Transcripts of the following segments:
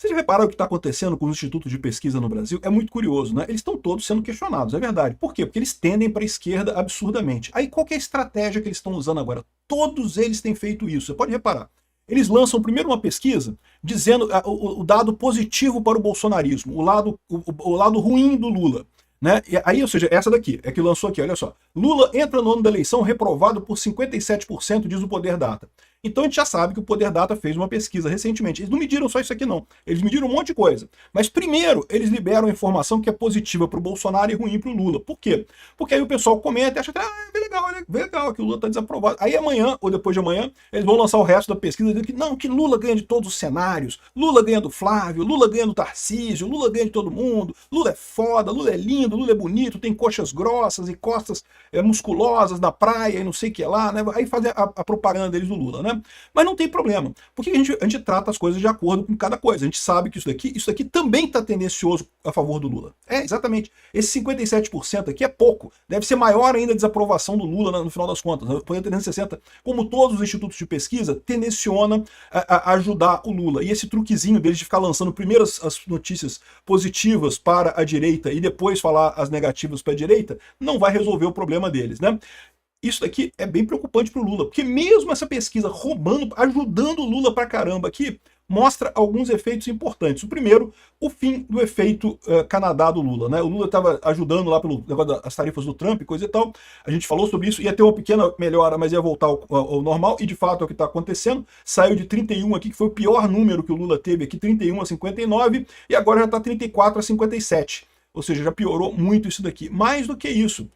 Vocês já repararam o que está acontecendo com os institutos de pesquisa no Brasil? É muito curioso, né? Eles estão todos sendo questionados, é verdade. Por quê? Porque eles tendem para a esquerda absurdamente. Aí qual que é a estratégia que eles estão usando agora? Todos eles têm feito isso, você pode reparar. Eles lançam primeiro uma pesquisa dizendo o dado positivo para o bolsonarismo, o lado ruim do Lula. Né? E aí, ou seja, essa daqui, é que lançou aqui, olha só. Lula entra no ano da eleição reprovado por 57%, diz o Poder Data. Então a gente já sabe que o Poder Data fez uma pesquisa recentemente. Eles não mediram só isso aqui não, eles mediram um monte de coisa. Mas primeiro, eles liberam a informação que é positiva para o Bolsonaro e ruim para o Lula. Por quê? Porque aí o pessoal comenta e acha que é legal que o Lula está desaprovado. Aí amanhã, ou depois de amanhã, eles vão lançar o resto da pesquisa dizendo que não, que Lula ganha de todos os cenários, Lula ganha do Flávio, Lula ganha do Tarcísio, Lula ganha de todo mundo, Lula é foda, Lula é lindo, Lula é bonito, tem coxas grossas e costas musculosas na praia e não sei o que lá, né? Aí fazem a propaganda deles do Lula, né? Mas não tem problema, porque a gente trata as coisas de acordo com cada coisa. A gente sabe que isso daqui também está tendencioso a favor do Lula. É, exatamente. Esse 57% aqui é pouco. Deve ser maior ainda a desaprovação do Lula no final das contas. O Poder 360, como todos os institutos de pesquisa, tendenciona a ajudar o Lula. E esse truquezinho deles de ficar lançando primeiro as notícias positivas para a direita e depois falar as negativas para a direita, não vai resolver o problema deles, né? Isso daqui é bem preocupante para o Lula, porque mesmo essa pesquisa roubando, ajudando o Lula pra caramba aqui, mostra alguns efeitos importantes. O primeiro, o fim do efeito Canadá do Lula, né? O Lula estava ajudando lá pelo negócio das tarifas do Trump e coisa e tal. A gente falou sobre isso, ia ter uma pequena melhora, mas ia voltar ao normal, e de fato é o que está acontecendo. Saiu de 31 aqui, que foi o pior número que o Lula teve aqui, 31 a 59, e agora já está 34 a 57. Ou seja, já piorou muito isso daqui. Mais do que isso,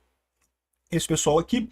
esse pessoal aqui,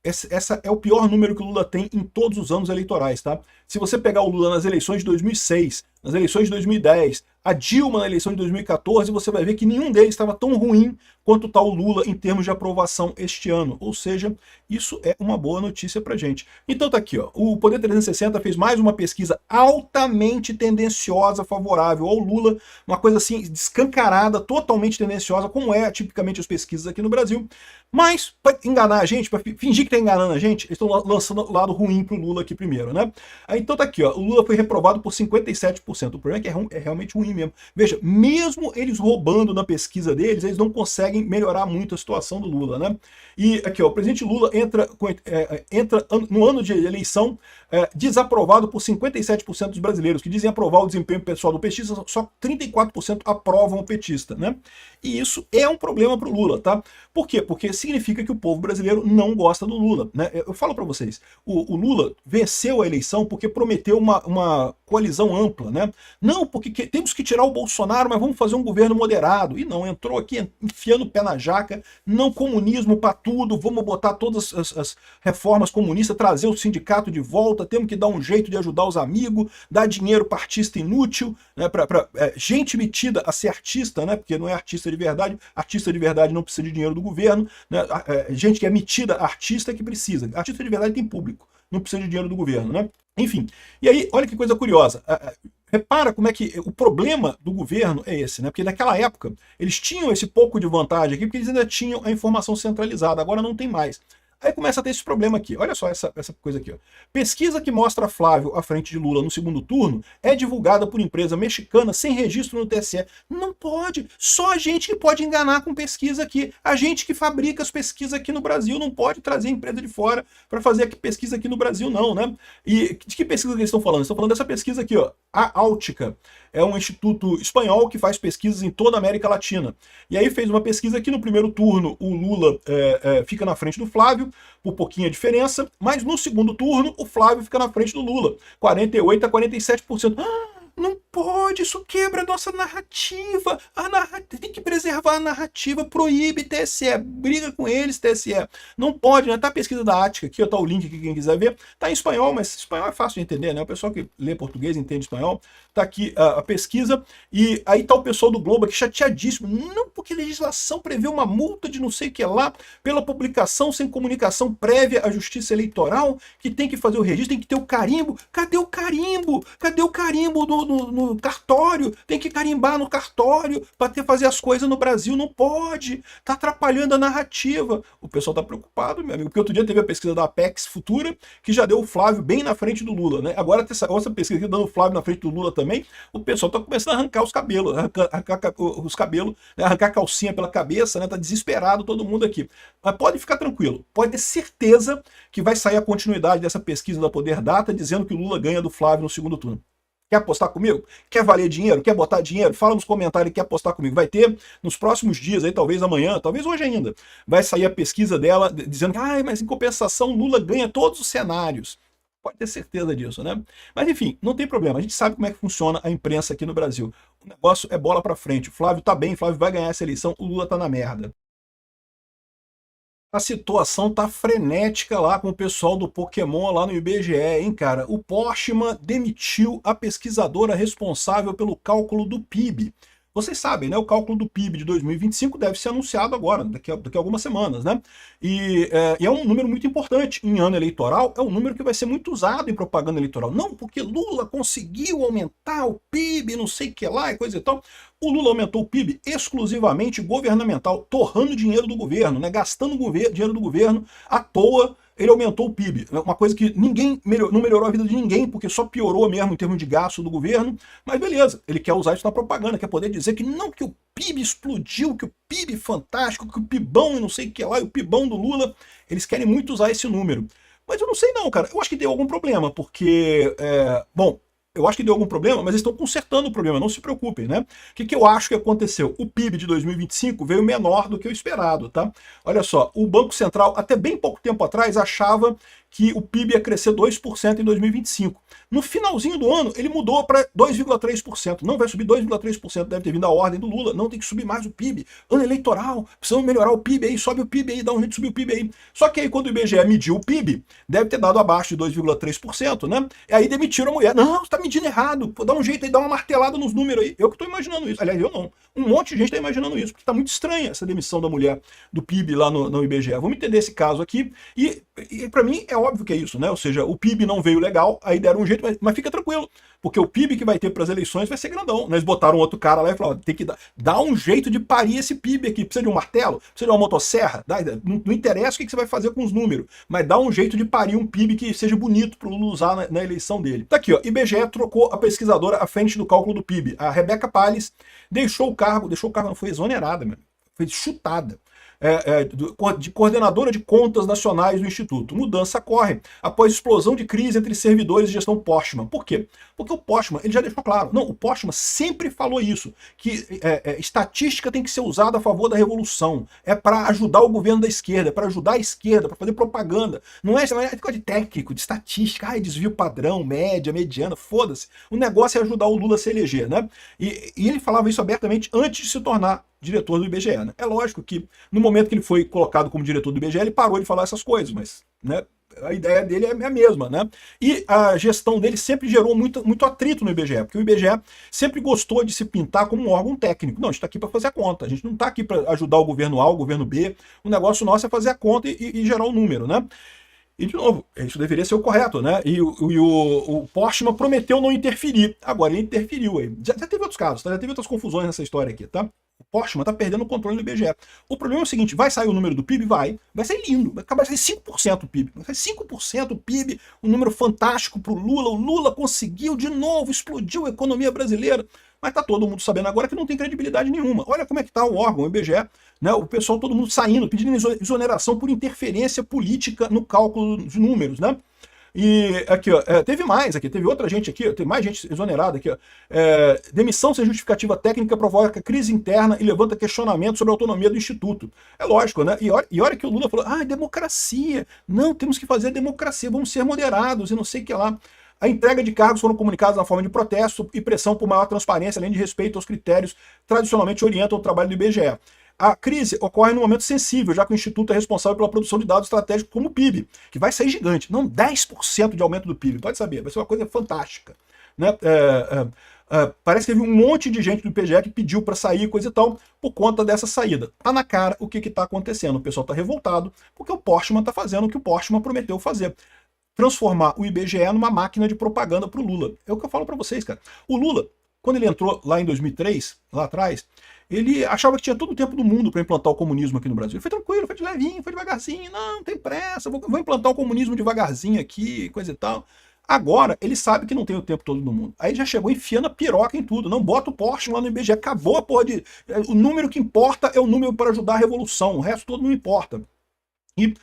essa é o pior número que o Lula tem em todos os anos eleitorais, tá? Se você pegar o Lula nas eleições de 2006, nas eleições de 2010, a Dilma na eleição de 2014, você vai ver que nenhum deles estava tão ruim quanto está o Lula em termos de aprovação este ano. Ou seja, isso é uma boa notícia pra gente. Então tá aqui, ó, o Poder 360 fez mais uma pesquisa altamente tendenciosa, favorável ao Lula, uma coisa assim, descancarada, totalmente tendenciosa, como é tipicamente as pesquisas aqui no Brasil. Mas, para enganar a gente, para fingir que tá enganando a gente, eles estão lançando o lado ruim pro Lula aqui primeiro, né? Aí, então tá aqui, ó, o Lula foi reprovado por 57%. O problema é que é realmente ruim mesmo. Veja, mesmo eles roubando na pesquisa deles, eles não conseguem melhorar muito a situação do Lula, né? E aqui, ó, o presidente Lula entra no ano de eleição desaprovado por 57% dos brasileiros, que dizem aprovar o desempenho pessoal do petista, só 34% aprovam o petista, né? E isso é um problema pro Lula, tá? Por quê? Porque significa que o povo brasileiro não gosta do Lula, né? Eu falo para vocês, o Lula venceu a eleição porque prometeu uma coalizão ampla, né? Não, porque temos que tirar o Bolsonaro, mas vamos fazer um governo moderado. E não, entrou aqui enfiando o pé na jaca, não comunismo para tudo, vamos botar todas as reformas comunistas, trazer o sindicato de volta, temos que dar um jeito de ajudar os amigos, dar dinheiro para artista inútil, né? Para gente metida a ser artista, né? Porque não é artista de verdade não precisa de dinheiro do governo, né? Gente que é metida artista que precisa, artista de verdade tem público, não precisa de dinheiro do governo, né? Enfim, e aí, olha que coisa curiosa, repara como é que o problema do governo é esse, né? Porque naquela época eles tinham esse pouco de vantagem aqui, porque eles ainda tinham a informação centralizada, agora não tem mais. Aí começa a ter esse problema aqui. Olha só essa coisa aqui, ó. Pesquisa que mostra Flávio à frente de Lula no segundo turno é divulgada por empresa mexicana sem registro no TSE. Não pode. Só a gente que pode enganar com pesquisa aqui. A gente que fabrica as pesquisas aqui no Brasil não pode trazer empresa de fora para fazer pesquisa aqui no Brasil, não, né? E de que pesquisa que eles estão falando? Eles estão falando dessa pesquisa aqui, ó. A Áltica. É um instituto espanhol que faz pesquisas em toda a América Latina. E aí fez uma pesquisa aqui no primeiro turno, o Lula fica na frente do Flávio, por pouquinha diferença, mas no segundo turno o Flávio fica na frente do Lula, 48% a 47%. Não pode, isso quebra a nossa narrativa. Tem que preservar a narrativa, proíbe TSE, briga com eles, TSE. Não pode, né? Tá a pesquisa da Ática aqui, ó, tá o link aqui, quem quiser ver. Tá em espanhol, mas espanhol é fácil de entender, né? O pessoal que lê português entende espanhol. Tá aqui a pesquisa, e aí tá o pessoal do Globo aqui chateadíssimo. Não, porque a legislação prevê uma multa de não sei o que lá, pela publicação sem comunicação prévia à Justiça Eleitoral, que tem que fazer o registro, tem que ter o carimbo. Cadê o carimbo? Cadê o carimbo no cartório, tem que carimbar no cartório para fazer as coisas no Brasil, não pode, tá atrapalhando a narrativa. O pessoal tá preocupado, meu amigo, porque outro dia teve a pesquisa da Apex Futura, que já deu o Flávio bem na frente do Lula, né? Agora essa pesquisa aqui dando o Flávio na frente do Lula também, o pessoal tá começando a arrancar os cabelos, né? Arrancar a calcinha pela cabeça, né? Tá desesperado todo mundo aqui. Mas pode ficar tranquilo, pode ter certeza que vai sair a continuidade dessa pesquisa da Poder Data dizendo que o Lula ganha do Flávio no segundo turno. Quer apostar comigo? Quer valer dinheiro? Quer botar dinheiro? Fala nos comentários que quer apostar comigo. Vai ter nos próximos dias, aí, talvez amanhã, talvez hoje ainda, vai sair a pesquisa dela dizendo que, mas em compensação Lula ganha todos os cenários. Pode ter certeza disso, né? Mas enfim, não tem problema. A gente sabe como é que funciona a imprensa aqui no Brasil. O negócio é bola pra frente. O Flávio tá bem, o Flávio vai ganhar essa eleição, o Lula tá na merda. A situação tá frenética lá com o pessoal do Pokémon lá no IBGE, hein, cara? O Postman demitiu a pesquisadora responsável pelo cálculo do PIB. Vocês sabem, né? O cálculo do PIB de 2025 deve ser anunciado agora, daqui a algumas semanas, né? E é um número muito importante em ano eleitoral, é um número que vai ser muito usado em propaganda eleitoral. Não porque Lula conseguiu aumentar o PIB, não sei o que lá e coisa e tal. O Lula aumentou o PIB exclusivamente governamental, torrando dinheiro do governo, né? Gastando dinheiro do governo à toa. Ele aumentou o PIB, uma coisa que não melhorou a vida de ninguém, porque só piorou mesmo em termos de gasto do governo, mas beleza, ele quer usar isso na propaganda, quer poder dizer que não, que o PIB explodiu, que o PIB é fantástico, que o PIBão e não sei o que lá, e o PIBão do Lula, eles querem muito usar esse número. Mas eu não sei não, cara, eu acho que deu algum problema, porque, bom, eu acho que deu algum problema, mas eles estão consertando o problema, não se preocupem, né? O que eu acho que aconteceu? O PIB de 2025 veio menor do que o esperado, tá? Olha só, o Banco Central, até bem pouco tempo atrás, achava que o PIB ia crescer 2% em 2025. No finalzinho do ano, ele mudou para 2,3%. Não vai subir 2,3%, deve ter vindo a ordem do Lula. Não tem que subir mais o PIB. Ano eleitoral, precisamos melhorar o PIB aí, sobe o PIB aí, dá um jeito de subir o PIB aí. Só que aí, quando o IBGE mediu o PIB, deve ter dado abaixo de 2,3%, né? E aí demitiram a mulher. Não, você tá medindo errado. Pô, dá um jeito aí, dá uma martelada nos números aí. Eu que tô imaginando isso. Aliás, eu não. Um monte de gente tá imaginando isso, porque tá muito estranha essa demissão da mulher do PIB lá no IBGE. Vamos entender esse caso aqui. E para mim é óbvio que é isso, né? Ou seja, o PIB não veio legal, aí deram um jeito, mas fica tranquilo, porque o PIB que vai ter para as eleições vai ser grandão. Eles botaram outro cara lá e falaram, tem que dar um jeito de parir esse PIB aqui. Precisa de um martelo? Precisa de uma motosserra? Não interessa o que você vai fazer com os números, mas dá um jeito de parir um PIB que seja bonito para o Lula usar na eleição dele. Tá aqui, ó, IBGE trocou a pesquisadora à frente do cálculo do PIB. A Rebeca Palles deixou o cargo, não, foi exonerada, mesmo, foi chutada. De coordenadora de contas nacionais do Instituto. Mudança ocorre após explosão de crise entre servidores de gestão Postman. Por quê? Porque o Postman, ele já deixou claro, não, o Postman sempre falou isso, que estatística tem que ser usada a favor da revolução, é para ajudar o governo da esquerda, é para ajudar a esquerda, para fazer propaganda, não é de técnico, de estatística, desvio padrão, média, mediana, foda-se. O negócio é ajudar o Lula a se eleger, né? E ele falava isso abertamente antes de se tornar diretor do IBGE, né? É lógico que no momento que ele foi colocado como diretor do IBGE, ele parou de falar essas coisas, mas, né, a ideia dele é a mesma, né? E a gestão dele sempre gerou muito atrito no IBGE, porque o IBGE sempre gostou de se pintar como um órgão técnico. Não, a gente está aqui para fazer a conta, a gente não está aqui para ajudar o governo A, o governo B, o negócio nosso é fazer a conta e gerar o número, né? E, de novo, isso deveria ser o correto, né? E o Postman prometeu não interferir. Agora ele interferiu aí. Já teve outros casos, tá? Já teve outras confusões nessa história aqui, tá? O Postman tá perdendo o controle do IBGE. O problema é o seguinte, vai sair o número do PIB? Vai sair lindo, vai acabar de sair 5% o PIB. Vai sair 5% o PIB, um número fantástico pro Lula. O Lula conseguiu de novo, explodiu a economia brasileira. Mas tá todo mundo sabendo agora que não tem credibilidade nenhuma. Olha como é que tá o órgão, o IBGE, né? O pessoal, todo mundo saindo, pedindo exoneração por interferência política no cálculo de números, né? E aqui, ó, teve outra gente aqui, tem mais gente exonerada aqui, ó. Demissão sem justificativa técnica provoca crise interna e levanta questionamento sobre a autonomia do Instituto. É lógico, né? E olha que o Lula falou, democracia. Não, temos que fazer democracia, vamos ser moderados e não sei o que lá. A entrega de cargos foram comunicados na forma de protesto e pressão por maior transparência, além de respeito aos critérios que tradicionalmente orientam o trabalho do IBGE. A crise ocorre num momento sensível, já que o Instituto é responsável pela produção de dados estratégicos como o PIB, que vai sair gigante. Não, 10% de aumento do PIB, pode saber, vai ser uma coisa fantástica, né? Parece que teve um monte de gente do IBGE que pediu para sair, coisa e tal, por conta dessa saída. Tá na cara o que está acontecendo. O pessoal está revoltado porque o Postman está fazendo o que o Postman prometeu fazer. Transformar o IBGE numa máquina de propaganda para o Lula. É o que eu falo para vocês, cara. O Lula, quando ele entrou lá em 2003, lá atrás, ele achava que tinha todo o tempo do mundo para implantar o comunismo aqui no Brasil. Ele foi tranquilo, foi de levinho, foi devagarzinho, não tem pressa, vou implantar o comunismo devagarzinho aqui, coisa e tal. Agora, ele sabe que não tem o tempo todo do mundo. Aí já chegou enfiando a piroca em tudo. Não bota o Porsche lá no IBGE, acabou a porra de... O número que importa é o número para ajudar a revolução, o resto todo não importa. E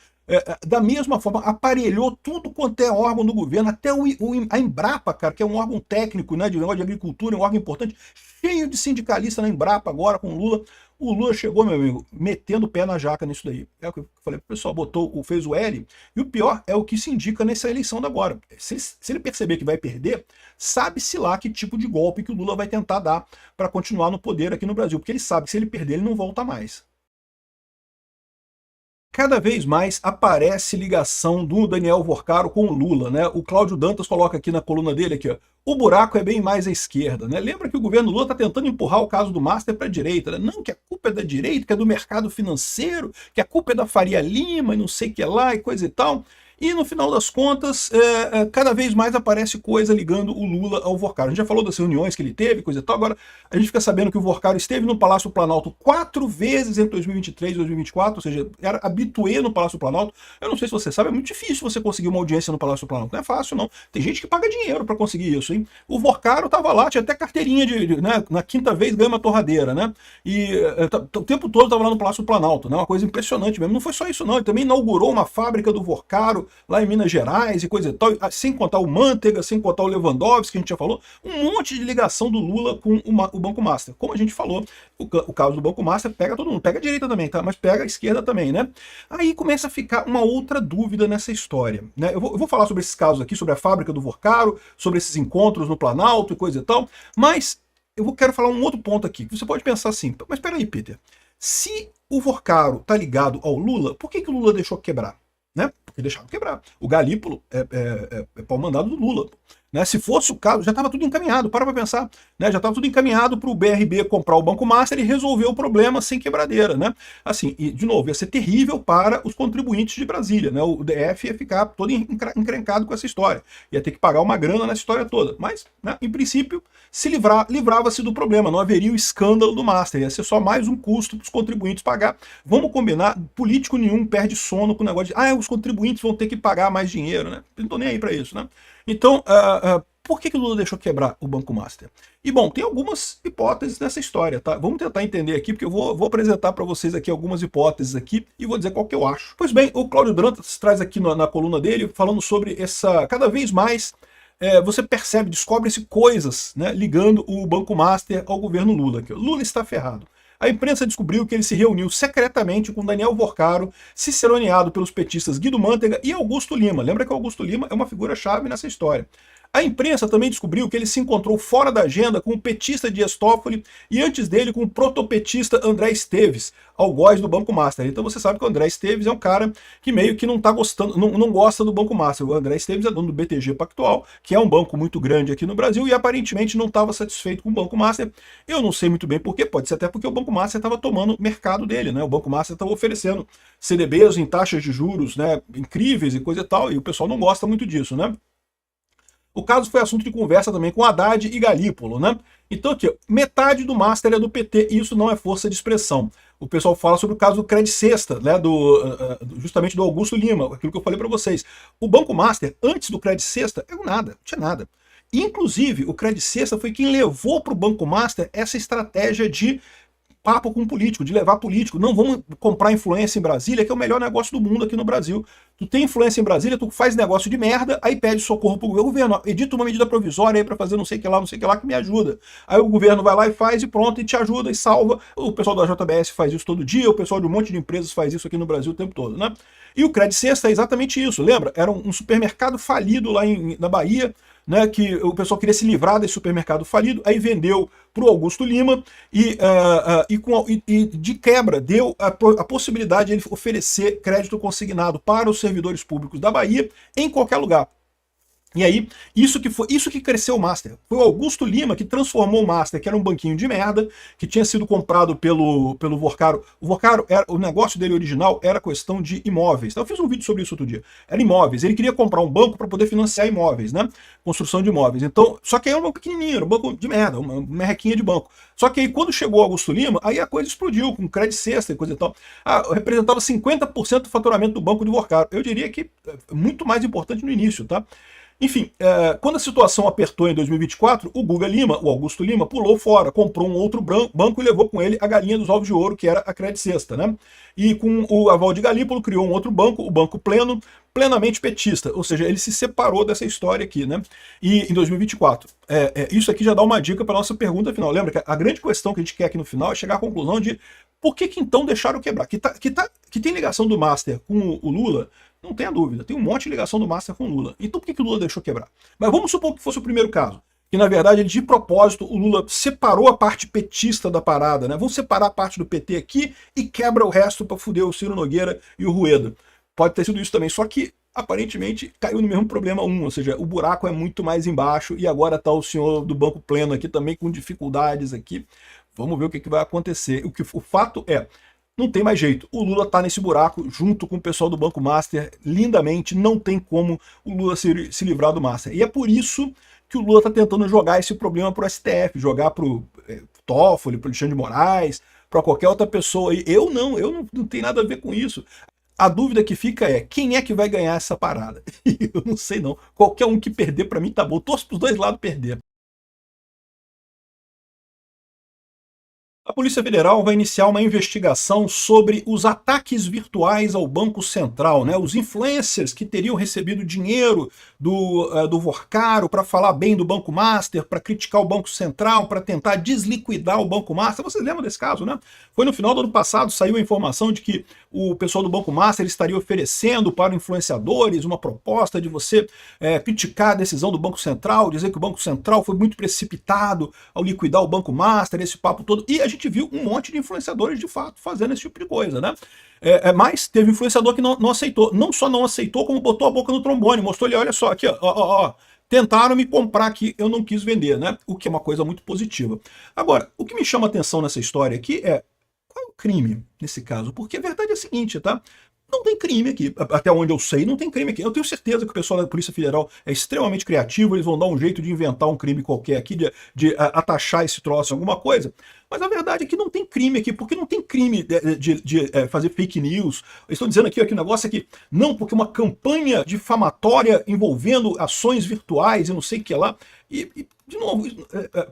da mesma forma, aparelhou tudo quanto é órgão do governo, até a Embrapa, cara, que é um órgão técnico, né, de negócio de agricultura, um órgão importante, cheio de sindicalista na Embrapa agora com o Lula. O Lula chegou, meu amigo, metendo o pé na jaca nisso daí. É o que eu falei, o pessoal fez o L, e o pior é o que se indica nessa eleição da agora. Se ele perceber que vai perder, sabe-se lá que tipo de golpe que o Lula vai tentar dar para continuar no poder aqui no Brasil, porque ele sabe que se ele perder, ele não volta mais. Cada vez mais aparece ligação do Daniel Worcaro com o Lula, né? O Cláudio Dantas coloca aqui na coluna dele aqui, ó, o buraco é bem mais à esquerda, né? Lembra que o governo Lula está tentando empurrar o caso do Master para a direita, né? Não, que a culpa é da direita, que é do mercado financeiro, que a culpa é da Faria Lima e não sei o que lá e coisa e tal. E no final das contas, cada vez mais aparece coisa ligando o Lula ao Worcaro. A gente já falou das reuniões que ele teve, coisa e tal. Agora a gente fica sabendo que o Worcaro esteve no Palácio Planalto 4 vezes entre 2023 e 2024, ou seja, era habituê no Palácio Planalto. Eu não sei se você sabe, é muito difícil você conseguir uma audiência no Palácio Planalto. Não é fácil, não. Tem gente que paga dinheiro para conseguir isso, hein? O Worcaro estava lá, tinha até carteirinha né? Na quinta vez ganha uma torradeira, né? E o tempo todo estava lá no Palácio Planalto, né? Uma coisa impressionante mesmo. Não foi só isso, não. Ele também inaugurou uma fábrica do Worcaro lá em Minas Gerais e coisa e tal, sem contar o Manteiga, sem contar o Lewandowski, que a gente já falou, um monte de ligação do Lula com o Banco Master. Como a gente falou, o caso do Banco Master pega todo mundo, pega a direita também, tá? Mas pega a esquerda também, né? Aí começa a ficar uma outra dúvida nessa história, né? Eu vou falar sobre esses casos aqui, sobre a fábrica do Worcaro, sobre esses encontros no Planalto e coisa e tal, mas quero falar um outro ponto aqui, que você pode pensar assim, mas peraí, Peter, se o Worcaro tá ligado ao Lula, por que o Lula deixou quebrar? Né? Porque deixaram quebrar. O Galípolo é pau mandado do Lula. Né? Se fosse o caso, já estava tudo encaminhado, para pensar. Né? Já estava tudo encaminhado para o BRB comprar o Banco Master e resolver o problema sem quebradeira. Né? Assim, e de novo, ia ser terrível para os contribuintes de Brasília. Né? O DF ia ficar todo encrencado com essa história. Ia ter que pagar uma grana nessa história toda. Mas, né, em princípio, livrava-se do problema. Não haveria o escândalo do Master. Ia ser só mais um custo para os contribuintes pagar. Vamos combinar, político nenhum perde sono com o negócio de os contribuintes vão ter que pagar mais dinheiro. Né? Não estou nem aí para isso. Né? Então, por que o Lula deixou quebrar o Banco Master? E bom, tem algumas hipóteses nessa história, tá? Vamos tentar entender aqui, porque eu vou apresentar para vocês aqui algumas hipóteses aqui e vou dizer qual que eu acho. Pois bem, o Cláudio Dantas traz aqui na coluna dele, falando sobre cada vez mais você descobre-se coisas, né, ligando o Banco Master ao governo Lula. Aqui. O Lula está ferrado. A imprensa descobriu que ele se reuniu secretamente com Daniel Worcaro, ciceroneado pelos petistas Guido Mantega e Augusto Lima. Lembra que Augusto Lima é uma figura-chave nessa história. A imprensa também descobriu que ele se encontrou fora da agenda com o petista Dias Toffoli e antes dele com o protopetista André Esteves, algoz do Banco Master. Então você sabe que o André Esteves é um cara que meio que não tá gostando, não gosta do Banco Master. O André Esteves é dono do BTG Pactual, que é um banco muito grande aqui no Brasil e aparentemente não estava satisfeito com o Banco Master. Eu não sei muito bem por quê, pode ser até porque o Banco Master estava tomando o mercado dele, né? O Banco Master estava oferecendo CDBs em taxas de juros, né, incríveis e coisa e tal, e o pessoal não gosta muito disso, né? O caso foi assunto de conversa também com Haddad e Galípolo, né? Então aqui, metade do Master é do PT e isso não é força de expressão. O pessoal fala sobre o caso do Credit Sexta, né, justamente do Augusto Lima, aquilo que eu falei para vocês. O Banco Master, antes do Credit Sexta, não tinha nada. Inclusive, o Credit Sexta foi quem levou para o Banco Master essa estratégia de papo com político, de levar político. Não, vamos comprar influência em Brasília, que é o melhor negócio do mundo aqui no Brasil. Tu tem influência em Brasília, tu faz negócio de merda, aí pede socorro pro governo, edita uma medida provisória aí pra fazer não sei o que lá que me ajuda. Aí o governo vai lá e faz e pronto, e te ajuda e salva. O pessoal da JBS faz isso todo dia, o pessoal de um monte de empresas faz isso aqui no Brasil o tempo todo, né? E o Credit Sexta é exatamente isso, lembra? Era um supermercado falido lá na Bahia, né, que o pessoal queria se livrar desse supermercado falido, aí vendeu para o Augusto Lima e de quebra deu a possibilidade de ele oferecer crédito consignado para os servidores públicos da Bahia em qualquer lugar. E aí, isso que cresceu o Master. Foi o Augusto Lima que transformou o Master, que era um banquinho de merda, que tinha sido comprado pelo Vorcaro. O Vorcaro, o negócio dele original era questão de imóveis. Então, eu fiz um vídeo sobre isso outro dia. Era imóveis. Ele queria comprar um banco para poder financiar imóveis, né? Construção de imóveis. Então, só que aí era um banco pequenininho, era um banco de merda, uma merrequinha de banco. Só que aí, quando chegou o Augusto Lima, aí a coisa explodiu, com crédito cesta e coisa e tal. Representava 50% do faturamento do banco de Vorcaro. Eu diria que é muito mais importante no início, tá? Enfim, quando a situação apertou em 2024, o Guga Lima, o Augusto Lima, pulou fora, comprou um outro banco e levou com ele a galinha dos ovos de ouro, que era a Credit Sexta, né? E com o aval de Galípolo, criou um outro banco, o Banco Pleno, plenamente petista, ou seja, ele se separou dessa história aqui, né? E em 2024, isso aqui já dá uma dica para a nossa pergunta final. Lembra que a grande questão que a gente quer aqui no final é chegar à conclusão de por que então deixaram quebrar? Que tem ligação do Master com o Lula, não tenha dúvida, tem um monte de ligação do Master com o Lula. Então por que o Lula deixou quebrar? Mas vamos supor que fosse o primeiro caso. Que na verdade, de propósito, o Lula separou a parte petista da parada, né? Vamos separar a parte do PT aqui e quebra o resto para fuder o Ciro Nogueira e o Rueda. Pode ter sido isso também, só que aparentemente caiu no mesmo problema 1, ou seja, o buraco é muito mais embaixo e agora está o senhor do Banco Pleno aqui também com dificuldades aqui. Vamos ver o que vai acontecer. O fato é, não tem mais jeito. O Lula tá nesse buraco junto com o pessoal do Banco Master, lindamente, não tem como o Lula se livrar do Master. E é por isso que o Lula tá tentando jogar esse problema pro STF, jogar pro Toffoli, pro Alexandre de Moraes, para qualquer outra pessoa aí. Eu não tenho nada a ver com isso. A dúvida que fica é, quem é que vai ganhar essa parada? Eu não sei não. Qualquer um que perder, para mim tá bom. Torço pros dois lados perder. A Polícia Federal vai iniciar uma investigação sobre os ataques virtuais ao Banco Central, né? Os influencers que teriam recebido dinheiro do Vorcaro para falar bem do Banco Master, para criticar o Banco Central, para tentar desliquidar o Banco Master. Vocês lembram desse caso, né? Foi no final do ano passado, saiu a informação de que o pessoal do Banco Master estaria oferecendo para influenciadores uma proposta de você criticar a decisão do Banco Central, dizer que o Banco Central foi muito precipitado ao liquidar o Banco Master, esse papo todo. E a gente viu um monte de influenciadores, de fato, fazendo esse tipo de coisa, né? Mas teve influenciador que não aceitou. Não só não aceitou, como botou a boca no trombone, mostrou ele, olha só, aqui, ó, tentaram me comprar aqui, eu não quis vender, né? O que é uma coisa muito positiva. Agora, o que me chama a atenção nessa história aqui é qual é o crime nesse caso? Porque a verdade é a seguinte, tá? Não tem crime aqui. Até onde eu sei, não tem crime aqui. Eu tenho certeza que o pessoal da Polícia Federal é extremamente criativo, eles vão dar um jeito de inventar um crime qualquer aqui, de atachar esse troço em alguma coisa. Mas a verdade é que não tem crime aqui, porque não tem crime de fazer fake news. Eles estão dizendo aqui, o negócio é que não, porque uma campanha difamatória envolvendo ações virtuais e não sei o que lá. De novo,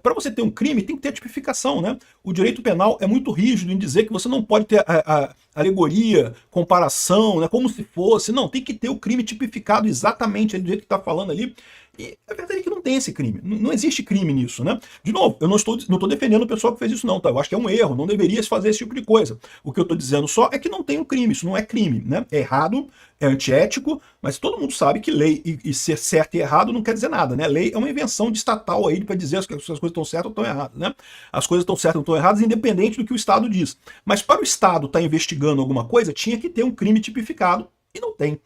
para você ter um crime, tem que ter a tipificação, né? O direito penal é muito rígido em dizer que você não pode ter a alegoria, comparação, né? Como se fosse. Não, tem que ter o crime tipificado exatamente do jeito que está falando ali. E a verdade é que não tem esse crime. Não existe crime nisso, né? De novo, eu não estou defendendo o pessoal que fez isso, não, tá? Eu acho que é um erro, não deveria se fazer esse tipo de coisa. O que eu estou dizendo só é que não tem um crime, isso não é crime, né? É errado, é antiético, mas todo mundo sabe que lei e ser certo e errado não quer dizer nada, né? Lei é uma invenção de estatal aí para dizer se as coisas estão certas ou estão erradas, né? As coisas estão certas ou estão erradas, independente do que o Estado diz. Mas para o Estado estar investigando alguma coisa, tinha que ter um crime tipificado, e não tem.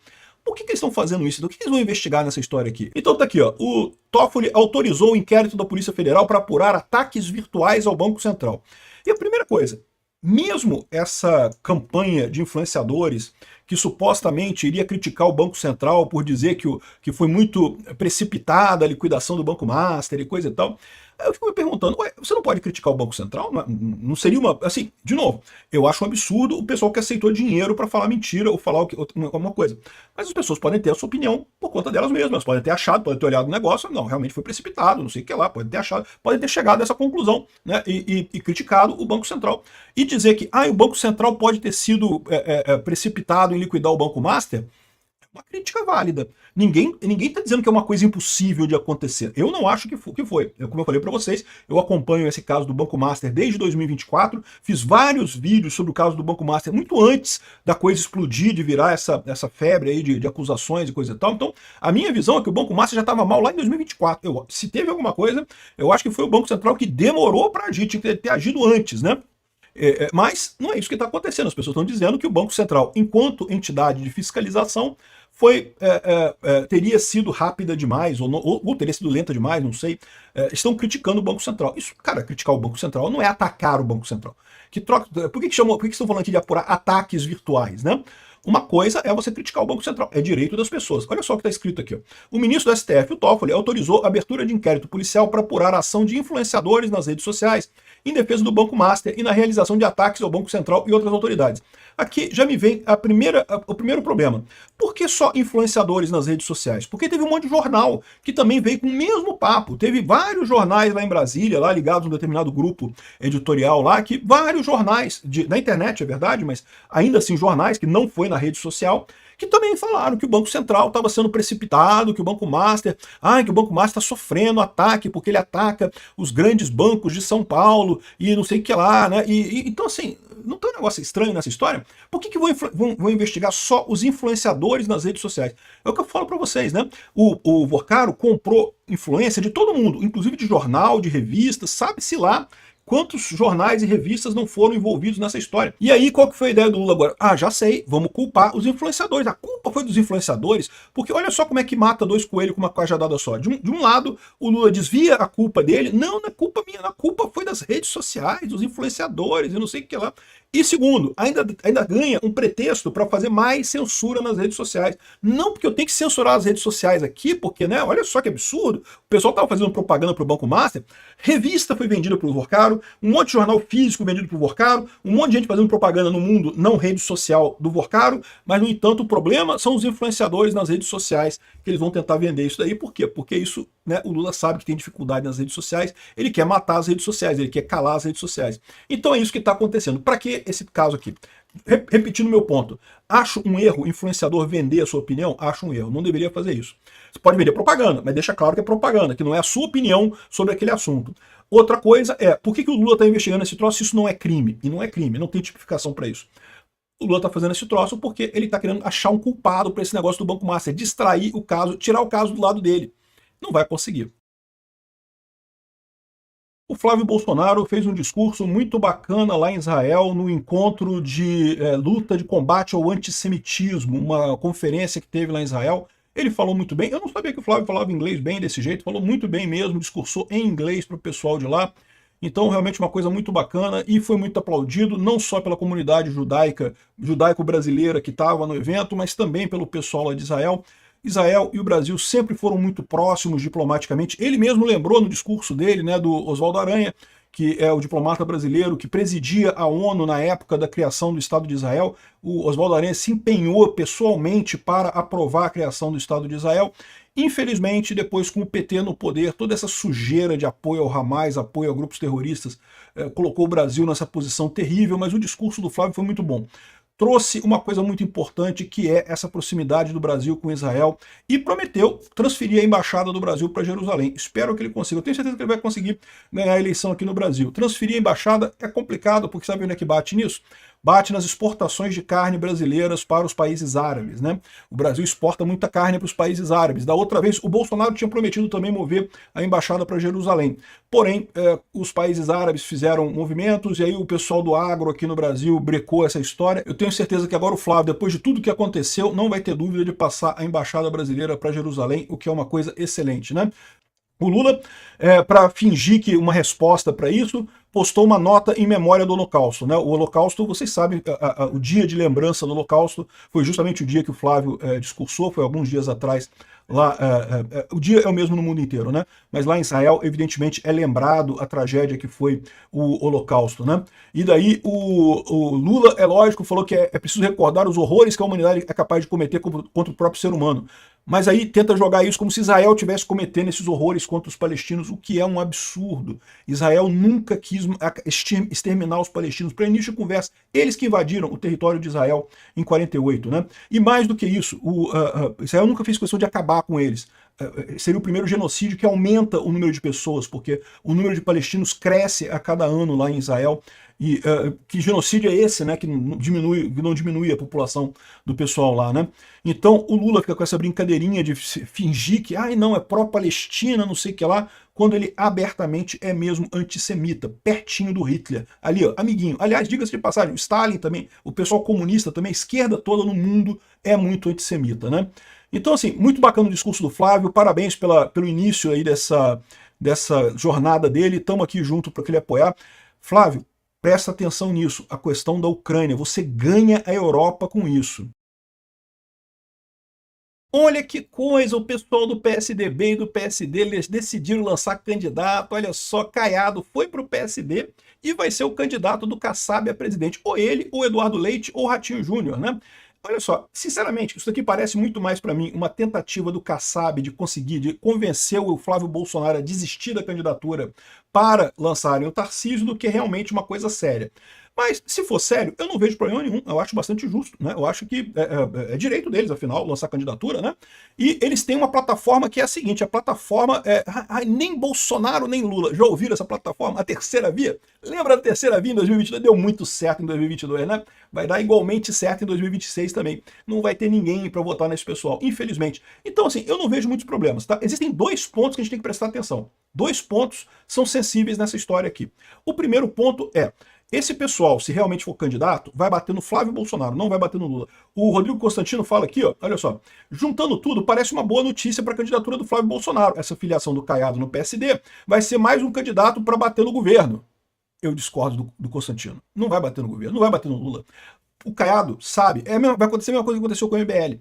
Por que eles estão fazendo isso? Então, o que eles vão investigar nessa história aqui? Então tá aqui, ó. O Toffoli autorizou o inquérito da Polícia Federal para apurar ataques virtuais ao Banco Central. E a primeira coisa, mesmo essa campanha de influenciadores que supostamente iria criticar o Banco Central por dizer que foi muito precipitada a liquidação do Banco Master e coisa e tal, eu fico me perguntando, ué, você não pode criticar o Banco Central? Não seria uma... Assim, de novo, eu acho um absurdo o pessoal que aceitou dinheiro para falar mentira ou falar alguma coisa. Mas as pessoas podem ter a sua opinião por conta delas mesmas, podem ter achado, podem ter olhado o negócio, não, realmente foi precipitado, não sei o que lá, podem ter achado, podem ter chegado a essa conclusão, né, e criticado o Banco Central. E dizer que o Banco Central pode ter sido precipitado em liquidar o Banco Master, uma crítica válida. Ninguém está dizendo que é uma coisa impossível de acontecer. Eu não acho que foi. Como eu falei para vocês, eu acompanho esse caso do Banco Master desde 2024, fiz vários vídeos sobre o caso do Banco Master muito antes da coisa explodir, de virar essa febre aí de acusações e coisa e tal. Então, a minha visão é que o Banco Master já estava mal lá em 2024. Se teve alguma coisa, eu acho que foi o Banco Central que demorou para agir, tinha que ter agido antes, né? Mas não é isso que está acontecendo. As pessoas estão dizendo que o Banco Central, enquanto entidade de fiscalização, teria sido rápida demais, ou teria sido lenta demais, não sei. Estão criticando o Banco Central. Isso, cara, criticar o Banco Central não é atacar o Banco Central. Por que estão falando aqui de apurar ataques virtuais, né? Uma coisa é você criticar o Banco Central, é direito das pessoas. Olha só o que está escrito aqui. Ó. O ministro do STF, o Toffoli, autorizou a abertura de inquérito policial para apurar a ação de influenciadores nas redes sociais, em defesa do Banco Master e na realização de ataques ao Banco Central e outras autoridades. Aqui já me vem o primeiro problema. Por que só influenciadores nas redes sociais? Porque teve um monte de jornal que também veio com o mesmo papo. Teve vários jornais lá em Brasília, lá ligados a um determinado grupo editorial lá, que vários jornais, na internet é verdade, mas ainda assim jornais, que não foi na rede social, que também falaram que o Banco Central estava sendo precipitado, que o Banco Master está sofrendo ataque, porque ele ataca os grandes bancos de São Paulo e não sei o que lá, né? Então, assim, não tem um negócio estranho nessa história? Por que vão investigar só os influenciadores nas redes sociais? É o que eu falo para vocês, né? O Vorcaro comprou influência de todo mundo, inclusive de jornal, de revistas, sabe-se lá quantos jornais e revistas não foram envolvidos nessa história. E aí, qual que foi a ideia do Lula agora? Ah, já sei, vamos culpar os influenciadores. A culpa foi dos influenciadores, porque olha só como é que mata dois coelhos com uma cajadada só. De um lado, o Lula desvia a culpa dele. Não é culpa minha, a culpa foi das redes sociais, dos influenciadores, eu não sei o que lá. E segundo, ainda ganha um pretexto para fazer mais censura nas redes sociais. Não porque eu tenho que censurar as redes sociais aqui, porque, né, olha só que absurdo. O pessoal estava fazendo propaganda para o Banco Master, revista foi vendida para o Vorcaro, um monte de jornal físico vendido para o Vorcaro, um monte de gente fazendo propaganda no mundo não rede social do Vorcaro, mas, no entanto, o problema são os influenciadores nas redes sociais, que eles vão tentar vender isso daí. Por quê? Porque isso, né, o Lula sabe que tem dificuldade nas redes sociais, ele quer matar as redes sociais, ele quer calar as redes sociais. Então é isso que está acontecendo. Para que esse caso aqui? Repetindo meu ponto, acho um erro influenciador vender a sua opinião? Acho um erro, não deveria fazer isso. Você pode vender propaganda, mas deixa claro que é propaganda, que não é a sua opinião sobre aquele assunto. Outra coisa é, por que o Lula está investigando esse troço se isso não é crime? E não é crime, não tem tipificação para isso. O Lula está fazendo esse troço porque ele está querendo achar um culpado para esse negócio do Banco Master, distrair o caso, tirar o caso do lado dele. Não vai conseguir. O Flávio Bolsonaro fez um discurso muito bacana lá em Israel, no encontro de luta de combate ao antissemitismo, uma conferência que teve lá em Israel. Ele falou muito bem, eu não sabia que o Flávio falava inglês bem desse jeito, falou muito bem mesmo, discursou em inglês para o pessoal de lá. Então, realmente uma coisa muito bacana e foi muito aplaudido, não só pela comunidade judaico-brasileira que estava no evento, mas também pelo pessoal lá de Israel. Israel e o Brasil sempre foram muito próximos diplomaticamente. Ele mesmo lembrou no discurso dele, né, do Oswaldo Aranha, que é o diplomata brasileiro que presidia a ONU na época da criação do Estado de Israel. O Oswaldo Aranha se empenhou pessoalmente para aprovar a criação do Estado de Israel. Infelizmente, depois com o PT no poder, toda essa sujeira de apoio ao Hamas, apoio a grupos terroristas, colocou o Brasil nessa posição terrível, mas o discurso do Flávio foi muito bom. Trouxe uma coisa muito importante, que é essa proximidade do Brasil com Israel, e prometeu transferir a embaixada do Brasil para Jerusalém. Espero que ele consiga. Eu tenho certeza que ele vai conseguir ganhar a eleição aqui no Brasil. Transferir a embaixada é complicado, porque sabe onde é que bate nisso? Bate nas exportações de carne brasileiras para os países árabes, né? O Brasil exporta muita carne para os países árabes. Da outra vez, o Bolsonaro tinha prometido também mover a embaixada para Jerusalém. Porém, os países árabes fizeram movimentos, e aí o pessoal do agro aqui no Brasil brecou essa história. Eu tenho certeza que agora o Flávio, depois de tudo que aconteceu, não vai ter dúvida de passar a embaixada brasileira para Jerusalém, o que é uma coisa excelente, né? O Lula, para fingir que uma resposta para isso, postou uma nota em memória do Holocausto, né? O Holocausto, vocês sabem, o dia de lembrança do Holocausto foi justamente o dia que o Flávio discursou, foi alguns dias atrás. Lá, o dia é o mesmo no mundo inteiro, né? Mas lá em Israel, evidentemente, é lembrado a tragédia que foi o Holocausto, né? E daí o Lula, é lógico, falou que é preciso recordar os horrores que a humanidade é capaz de cometer contra o próprio ser humano. Mas aí tenta jogar isso como se Israel estivesse cometendo esses horrores contra os palestinos, o que é um absurdo. Israel nunca quis exterminar os palestinos. Para início de conversa, eles que invadiram o território de Israel em 48, né? E mais do que isso, Israel nunca fez questão de acabar com eles. seria o primeiro genocídio que aumenta o número de pessoas, porque o número de palestinos cresce a cada ano lá em Israel. E que genocídio é esse, né? Que não diminui a população do pessoal lá, né? Então o Lula fica com essa brincadeirinha de fingir que, ai não, é pró-Palestina, não sei o que lá, quando ele abertamente é mesmo antissemita, pertinho do Hitler. Ali, ó, amiguinho. Aliás, diga-se de passagem, o Stalin também, o pessoal comunista também, a esquerda toda no mundo é muito antissemita, né? Então, assim, muito bacana o discurso do Flávio, parabéns pelo início aí dessa jornada dele, estamos aqui junto para ele apoiar. Flávio, presta atenção nisso, a questão da Ucrânia, você ganha a Europa com isso. Olha que coisa, o pessoal do PSDB e do PSD eles decidiram lançar candidato, olha só, Caiado foi para o PSD e vai ser o candidato do Kassab a presidente, ou ele, ou Eduardo Leite, ou Ratinho Júnior, né? Olha só, sinceramente, isso aqui parece muito mais para mim uma tentativa do Kassab de convencer o Flávio Bolsonaro a desistir da candidatura para lançarem o Tarcísio do que realmente uma coisa séria. Mas, se for sério, eu não vejo problema nenhum, eu acho bastante justo, né? Eu acho que é direito deles, afinal, lançar candidatura, né? E eles têm uma plataforma que é a seguinte, a plataforma nem Bolsonaro nem Lula. Já ouviram essa plataforma? A terceira via? Lembra da terceira via em 2022? Deu muito certo em 2022, né? Vai dar igualmente certo em 2026 também. Não vai ter ninguém para votar nesse pessoal, infelizmente. Então, assim, eu não vejo muitos problemas, tá? Existem dois pontos que a gente tem que prestar atenção. Dois pontos são sensíveis nessa história aqui. O primeiro ponto é, esse pessoal, se realmente for candidato, vai bater no Flávio Bolsonaro, não vai bater no Lula. O Rodrigo Constantino fala aqui, ó, olha só, juntando tudo, parece uma boa notícia para a candidatura do Flávio Bolsonaro. Essa filiação do Caiado no PSD vai ser mais um candidato para bater no governo. Eu discordo do Constantino. Não vai bater no governo, não vai bater no Lula. O Caiado sabe, vai acontecer a mesma coisa que aconteceu com o MBL.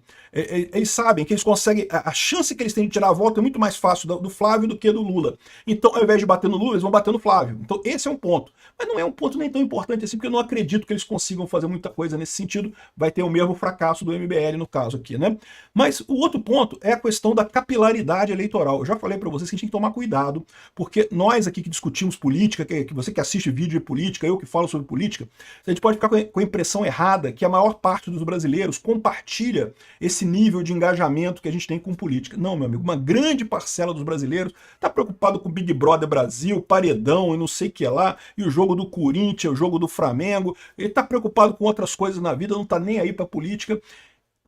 Eles sabem que eles conseguem, a chance que eles têm de tirar a volta é muito mais fácil do Flávio do que do Lula. Então, ao invés de bater no Lula, eles vão bater no Flávio. Então, esse é um ponto. Mas não é um ponto nem tão importante assim, porque eu não acredito que eles consigam fazer muita coisa nesse sentido. Vai ter o mesmo fracasso do MBL no caso aqui, né? Mas o outro ponto é a questão da capilaridade eleitoral. Eu já falei para vocês que a gente tem que tomar cuidado, porque nós aqui que discutimos política, que você que assiste vídeo de política, eu que falo sobre política, a gente pode ficar com a impressão errada que a maior parte dos brasileiros compartilha esse nível de engajamento que a gente tem com política. Não, meu amigo, uma grande parcela dos brasileiros está preocupado com Big Brother Brasil, paredão e não sei o que lá, e o jogo do Corinthians, o jogo do Flamengo, ele está preocupado com outras coisas na vida, não está nem aí para política.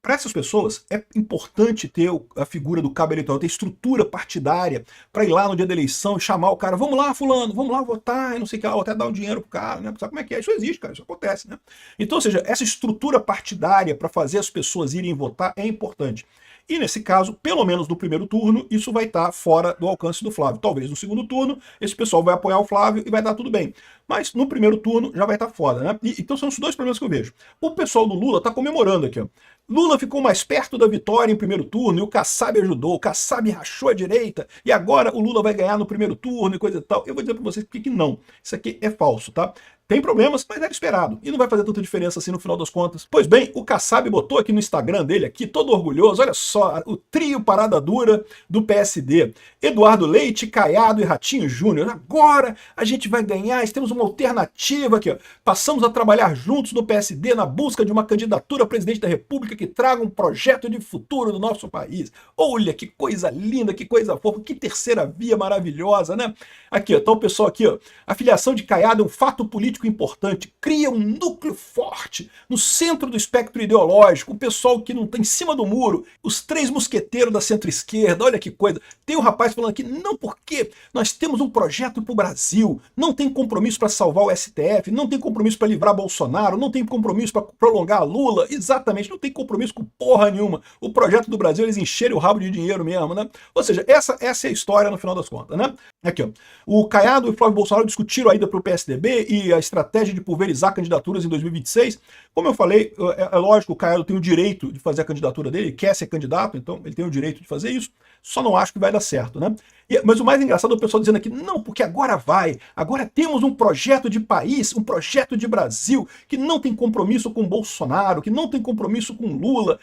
Para essas pessoas, é importante ter a figura do cabo eleitoral, ter estrutura partidária para ir lá no dia da eleição e chamar o cara, vamos lá, fulano, vamos lá votar, e não sei o que lá, ou até dar um dinheiro pro cara, né? Sabe como é que é? Isso existe, cara, isso acontece, né? Então, ou seja, essa estrutura partidária para fazer as pessoas irem votar é importante. E nesse caso, pelo menos no primeiro turno, isso vai estar fora do alcance do Flávio. Talvez no segundo turno, esse pessoal vai apoiar o Flávio e vai dar tudo bem. Mas no primeiro turno já vai estar foda, né? Então são os dois problemas que eu vejo. O pessoal do Lula está comemorando aqui, ó. Lula ficou mais perto da vitória em primeiro turno e o Kassab ajudou, o Kassab rachou a direita e agora o Lula vai ganhar no primeiro turno e coisa e tal. Eu vou dizer para vocês que não. Isso aqui é falso, tá? Tem problemas, mas era esperado. E não vai fazer tanta diferença assim no final das contas. Pois bem, o Kassab botou aqui no Instagram dele, aqui, todo orgulhoso, olha só, o trio parada dura do PSD. Eduardo Leite, Caiado e Ratinho Júnior. Agora a gente vai ganhar, temos uma alternativa aqui, ó. Passamos a trabalhar juntos no PSD na busca de uma candidatura a presidente da República que traga um projeto de futuro do nosso país. Olha que coisa linda, que coisa fofa, que terceira via maravilhosa, né? Aqui, ó, tá o pessoal aqui, ó. A filiação de Caiado é um fato político importante, cria um núcleo forte no centro do espectro ideológico, o pessoal que não está em cima do muro, os três mosqueteiros da centro-esquerda, olha que coisa. Tem um rapaz falando aqui, não, porque nós temos um projeto para o Brasil, não tem compromisso para salvar o STF, não tem compromisso para livrar Bolsonaro, não tem compromisso para prolongar Lula, exatamente, não tem compromisso com porra nenhuma. O projeto do Brasil, eles encherem o rabo de dinheiro mesmo, né? Ou seja, essa é a história no final das contas, né? Aqui, ó. O Caiado e o Flávio Bolsonaro discutiram a ida para o PSDB e a estratégia de pulverizar candidaturas em 2026. Como eu falei, é lógico, o Caiado tem o direito de fazer a candidatura dele, ele quer ser candidato, então ele tem o direito de fazer isso, só não acho que vai dar certo, né? Mas o mais engraçado é o pessoal dizendo aqui, não, porque agora vai, agora temos um projeto de país, um projeto de Brasil, que não tem compromisso com Bolsonaro, que não tem compromisso com Lula,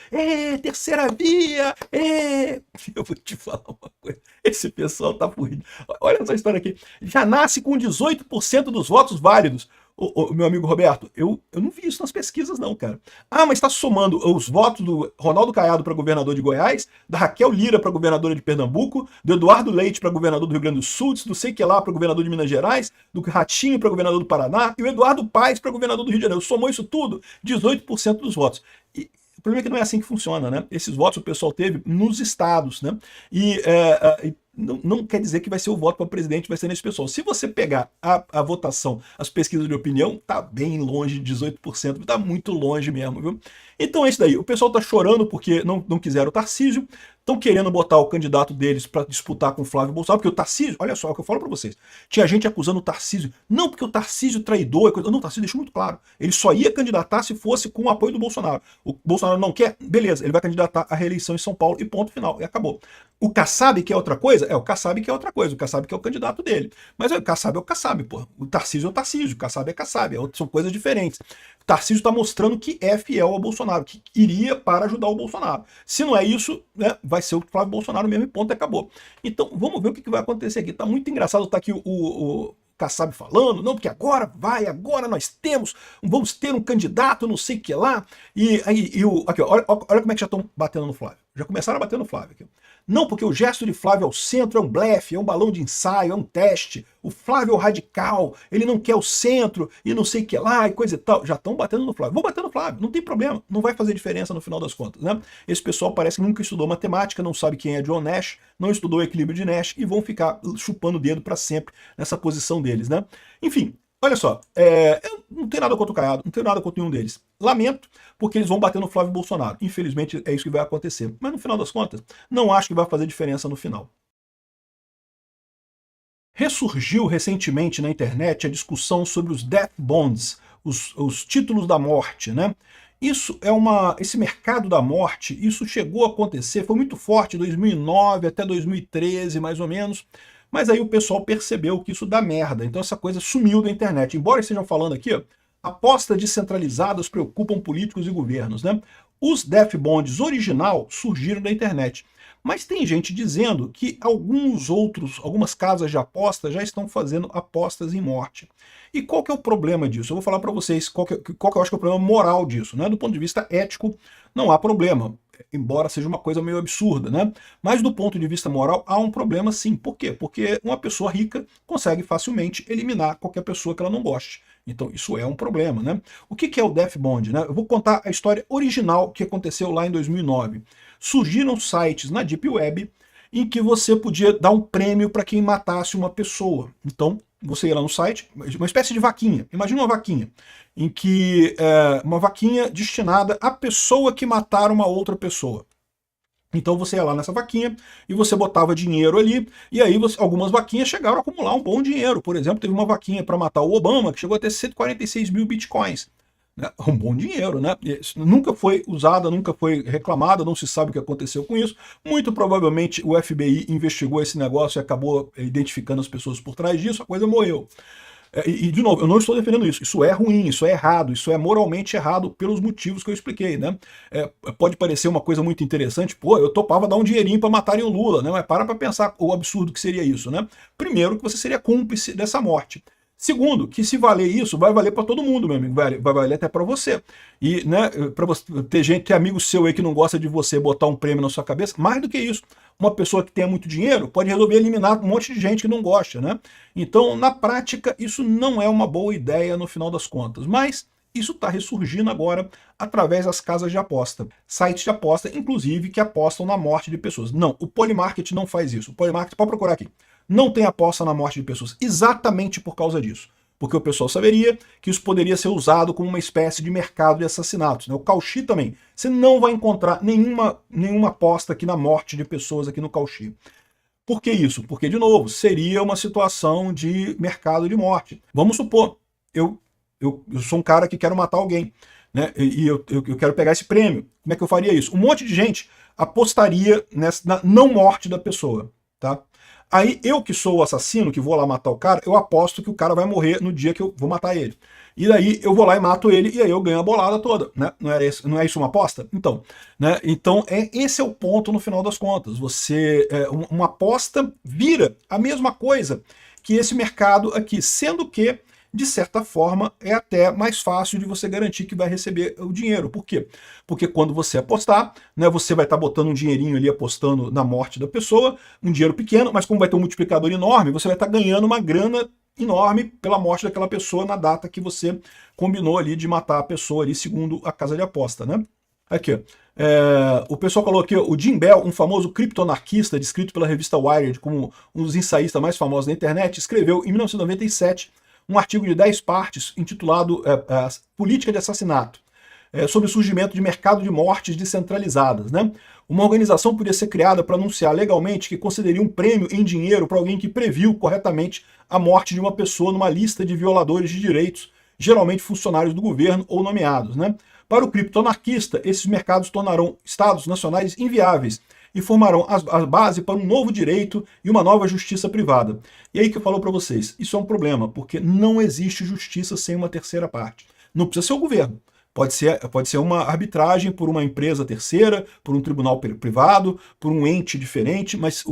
terceira via, Eu vou te falar uma coisa, esse pessoal tá furrido. Olha essa história aqui, já nasce com 18% dos votos válidos. Ô, meu amigo Roberto, eu não vi isso nas pesquisas não, cara. Ah, mas está somando os votos do Ronaldo Caiado para governador de Goiás, da Raquel Lira para governadora de Pernambuco, do Eduardo Leite para governador do Rio Grande do Sul, do sei que lá para governador de Minas Gerais, do Ratinho para governador do Paraná e o Eduardo Paes para governador do Rio de Janeiro. Somou isso tudo, 18% dos votos. E o problema é que não é assim que funciona, né? Esses votos o pessoal teve nos estados, né? E não quer dizer que vai ser o voto para presidente, vai ser nesse pessoal. Se você pegar a votação, as pesquisas de opinião, tá bem longe de 18%, tá muito longe mesmo, viu? Então é isso daí. O pessoal tá chorando porque não quiseram o Tarcísio, estão querendo botar o candidato deles para disputar com o Flávio Bolsonaro, porque o Tarcísio, olha só o que eu falo para vocês, tinha gente acusando o Tarcísio, não porque o Tarcísio traidor, não, o Tarcísio deixou muito claro, ele só ia candidatar se fosse com o apoio do Bolsonaro. O Bolsonaro não quer, beleza, ele vai candidatar à reeleição em São Paulo e ponto final, e acabou. O Kassab quer outra coisa? O Kassab quer outra coisa, o Kassab quer o candidato dele. Mas o Kassab é o Kassab, pô. O Tarcísio é o Tarcísio, o Kassab é Kassab, são coisas diferentes. O Tarcísio está mostrando que é fiel ao Bolsonaro, que iria para ajudar o Bolsonaro. Se não é isso, né, vai ser o Flávio Bolsonaro mesmo e ponto, acabou. Então, vamos ver o que vai acontecer aqui. Tá muito engraçado, tá aqui o Kassab falando, não, porque agora nós vamos ter um candidato, não sei o que lá. Aqui, ó, olha como é que já estão batendo no Flávio. Já começaram a bater no Flávio aqui. Não, porque o gesto de Flávio ao centro é um blefe, é um balão de ensaio, é um teste. O Flávio é o radical, ele não quer o centro e não sei o que lá e coisa e tal. Já estão batendo no Flávio. Vou bater no Flávio, não tem problema. Não vai fazer diferença no final das contas, né? Esse pessoal parece que nunca estudou matemática, não sabe quem é John Nash, não estudou o equilíbrio de Nash e vão ficar chupando o dedo para sempre nessa posição deles, né? Enfim, olha só, eu não tenho nada contra o Caiado, não tenho nada contra nenhum deles. Lamento, porque eles vão bater no Flávio Bolsonaro. Infelizmente é isso que vai acontecer. Mas no final das contas, não acho que vai fazer diferença no final. Ressurgiu recentemente na internet a discussão sobre os death bonds, os títulos da morte, né? Esse mercado da morte, isso chegou a acontecer, foi muito forte em 2009 até 2013, mais ou menos. Mas aí o pessoal percebeu que isso dá merda, então essa coisa sumiu da internet. Embora estejam falando aqui, ó, apostas descentralizadas preocupam políticos e governos, né? Os death bonds original surgiram da internet. Mas tem gente dizendo que algumas casas de aposta já estão fazendo apostas em morte. E qual que é o problema disso? Eu vou falar para vocês qual que eu acho que é o problema moral disso, né? Do ponto de vista ético, não há problema, embora seja uma coisa meio absurda, né? Mas do ponto de vista moral, há um problema sim. Por quê? Porque uma pessoa rica consegue facilmente eliminar qualquer pessoa que ela não goste. Então isso é um problema, né? O que é o Death Bond, né? Eu vou contar a história original que aconteceu lá em 2009. Surgiram sites na Deep Web em que você podia dar um prêmio para quem matasse uma pessoa. Então, você ia lá no site, uma espécie de vaquinha. Imagina uma vaquinha, em que uma vaquinha destinada à pessoa que matar uma outra pessoa. Então você ia lá nessa vaquinha e você botava dinheiro ali, e aí algumas vaquinhas chegaram a acumular um bom dinheiro. Por exemplo, teve uma vaquinha para matar o Obama que chegou a ter 146 mil bitcoins. Um bom dinheiro, né? Nunca foi usada, nunca foi reclamada, não se sabe o que aconteceu com isso. Muito provavelmente o FBI investigou esse negócio e acabou identificando as pessoas por trás disso, a coisa morreu. De novo, eu não estou defendendo isso. Isso é ruim, isso é errado, isso é moralmente errado pelos motivos que eu expliquei, né? Pode parecer uma coisa muito interessante, pô, eu topava dar um dinheirinho para matarem o Lula, né? Mas para pensar o absurdo que seria isso, né? Primeiro, que você seria cúmplice dessa morte. Segundo, que se valer isso, vai valer para todo mundo, meu amigo, vai valer até para você. E, né, para você ter gente, ter amigo seu aí que não gosta de você botar um prêmio na sua cabeça, mais do que isso, uma pessoa que tenha muito dinheiro pode resolver eliminar um monte de gente que não gosta, né? Então, na prática, isso não é uma boa ideia no final das contas, mas isso está ressurgindo agora através das casas de aposta. Sites de aposta, inclusive, que apostam na morte de pessoas. Não, o Polymarket não faz isso. O Polymarket, pode procurar aqui, não tem aposta na morte de pessoas, exatamente por causa disso. Porque o pessoal saberia que isso poderia ser usado como uma espécie de mercado de assassinatos. Né? O Cauchy também. Você não vai encontrar nenhuma aposta aqui na morte de pessoas aqui no Cauchy. Por que isso? Porque, de novo, seria uma situação de mercado de morte. Vamos supor, eu sou um cara que quero matar alguém, né? E eu quero pegar esse prêmio. Como é que eu faria isso? Um monte de gente apostaria na não morte da pessoa, tá? Aí eu que sou o assassino, que vou lá matar o cara, eu aposto que o cara vai morrer no dia que eu vou matar ele. E daí eu vou lá e mato ele, e aí eu ganho a bolada toda, né? Não é isso uma aposta? Então, né? Então esse é o ponto no final das contas. Uma aposta vira a mesma coisa que esse mercado aqui, sendo que de certa forma, é até mais fácil de você garantir que vai receber o dinheiro. Por quê? Porque quando você apostar, né, você vai estar botando um dinheirinho ali apostando na morte da pessoa, um dinheiro pequeno, mas como vai ter um multiplicador enorme, você vai estar ganhando uma grana enorme pela morte daquela pessoa na data que você combinou ali de matar a pessoa ali, segundo a casa de aposta, né? Aqui, ó. O pessoal falou aqui, o Jim Bell, um famoso criptoanarquista, descrito pela revista Wired como um dos ensaístas mais famosos da internet, escreveu em 1997 um artigo de 10 partes intitulado Política de Assassinato, sobre o surgimento de mercado de mortes descentralizadas, né? Uma organização podia ser criada para anunciar legalmente que concederia um prêmio em dinheiro para alguém que previu corretamente a morte de uma pessoa numa lista de violadores de direitos, geralmente funcionários do governo ou nomeados, né? Para o criptoanarquista, esses mercados tornarão estados nacionais inviáveis e formarão a base para um novo direito e uma nova justiça privada. E aí que eu falo para vocês, isso é um problema, porque não existe justiça sem uma terceira parte. Não precisa ser o governo. Pode ser uma arbitragem por uma empresa terceira, por um tribunal privado, por um ente diferente, mas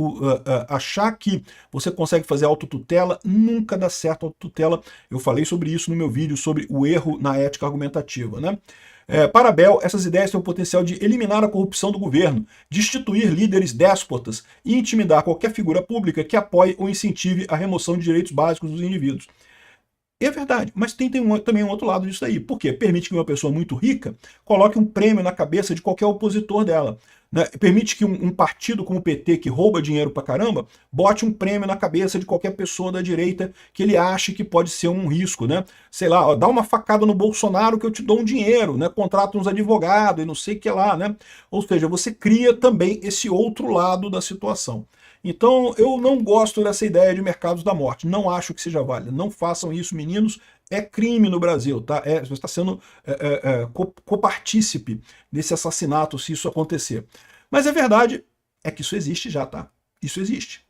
achar que você consegue fazer autotutela nunca dá certo. Autotutela, eu falei sobre isso no meu vídeo sobre o erro na ética argumentativa, né? Para Bell, essas ideias têm o potencial de eliminar a corrupção do governo, destituir líderes déspotas e intimidar qualquer figura pública que apoie ou incentive a remoção de direitos básicos dos indivíduos. É verdade, mas tem também um outro lado disso aí. Por quê? Permite que uma pessoa muito rica coloque um prêmio na cabeça de qualquer opositor dela. Né? Permite que um partido como o PT, que rouba dinheiro pra caramba, bote um prêmio na cabeça de qualquer pessoa da direita que ele ache que pode ser um risco. Né? Sei lá, ó, dá uma facada no Bolsonaro que eu te dou um dinheiro, né? Contrata uns advogados e não sei o que lá. Né? Ou seja, você cria também esse outro lado da situação. Então, eu não gosto dessa ideia de mercados da morte. Não acho que seja válida. Não façam isso, meninos. É crime no Brasil, tá? Você está sendo copartícipe desse assassinato se isso acontecer. Mas a verdade é que isso existe já, tá? Isso existe.